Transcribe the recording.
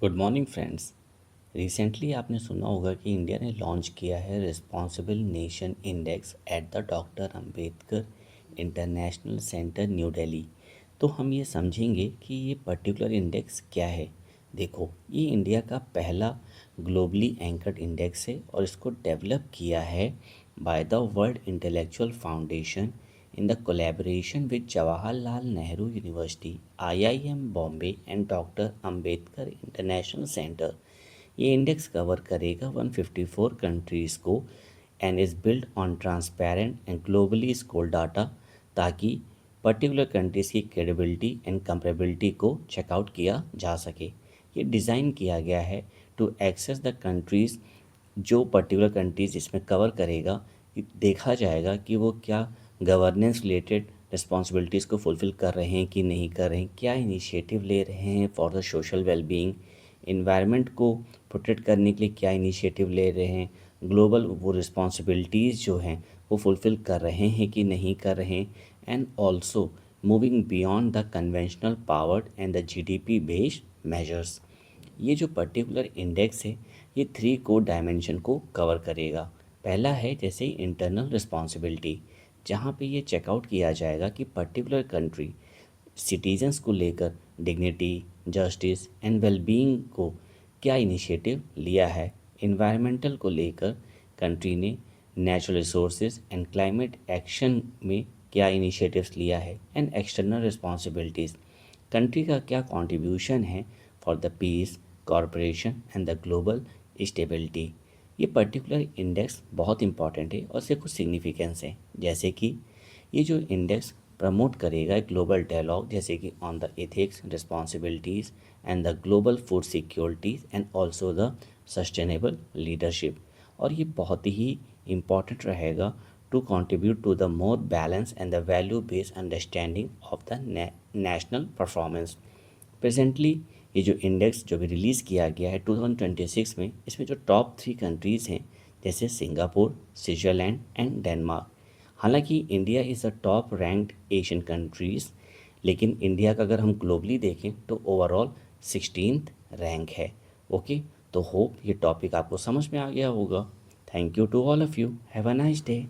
Good morning friends. Recently आपने सुना होगा कि इंडिया ने लॉन्च किया है responsible nation index at the doctor Ambedkar international centre new Delhi. तो हम ये समझेंगे कि ये पर्टिकुलर इंडेक्स क्या है। देखो, ये इंडिया का पहला ग्लोबली एंकर्ड इंडेक्स है और इसको डेवलप किया है by the world intellectual foundation in the collaboration with Jawaharlal Nehru University, IIM Bombay and doctor Ambedkar international centre. ये इंडेक्स कवर करेगा 154 कंट्रीज़ को and is build on transparent and globally score data, ताकि particular countries की credibility and comparability को checkout किया जा सके। ये डिज़ाइन किया गया है टू एक्सेस द कंट्रीज़, जो पर्टिकुलर कंट्रीज़ इसमें कवर करेगा कि देखा जाएगा कि वो क्या गवर्नेंस रिलेटेड रिस्पॉन्सिबिलिटीज़ को फुलफ़िल कर रहे हैं कि नहीं कर रहे हैं, क्या इनिशिएटिव ले रहे हैं for the social wellbeing, environment को प्रोटेक्ट करने के लिए क्या इनिशिएटिव ले रहे हैं, ग्लोबल वो रिस्पॉन्सिबिलिटीज़ जो हैं वो फुलफ़िल कर रहे हैं कि नहीं कर रहे हैं, and also moving beyond the conventional powered and the GDP based measures. ये जो पर्टिकुलर इंडेक्स है ये 3 कोर डायमेंशन को कवर करेगा। पहला है जैसे इंटरनल रिस्पॉन्सिबिलिटी, जहाँ पे ये चेकआउट किया जाएगा कि पर्टिकुलर कंट्री सिटीजन्स को लेकर डिग्निटी, जस्टिस एंड वेलबींग को क्या इनिशिएटिव लिया है। इन्वायरमेंटल को लेकर कंट्री ने natural resources and climate action में क्या इनिशिएटिव्स लिया है। एंड एक्सटर्नल रिस्पॉन्सिबिलिटीज़, कंट्री का क्या कंट्रीब्यूशन है for the peace, corporation and the global stability. ये पर्टिकुलर इंडेक्स बहुत इंपॉर्टेंट है और इसके कुछ सिग्निफिकेंस है, जैसे कि ये जो इंडेक्स प्रमोट करेगा ग्लोबल डायलॉग, जैसे कि on the ethics, responsibilities and the global food securities and also the sustainable leadership. और ये बहुत ही इम्पॉर्टेंट रहेगा to contribute to the more balance and the value based understanding of the national performance. Presently ये जो index जो भी release किया गया है 2026 में, इसमें जो टॉप 3 कंट्रीज़ हैं जैसे सिंगापुर, स्विट्ज़रलैंड एंड डेनमार्क। हालांकि India is the top ranked Asian countries, लेकिन इंडिया का अगर हम ग्लोबली देखें तो ओवरऑल 16th रैंक है। ओके, तो होप ये टॉपिक आपको समझ में आ गया होगा। Thank you to all of you, have a nice day.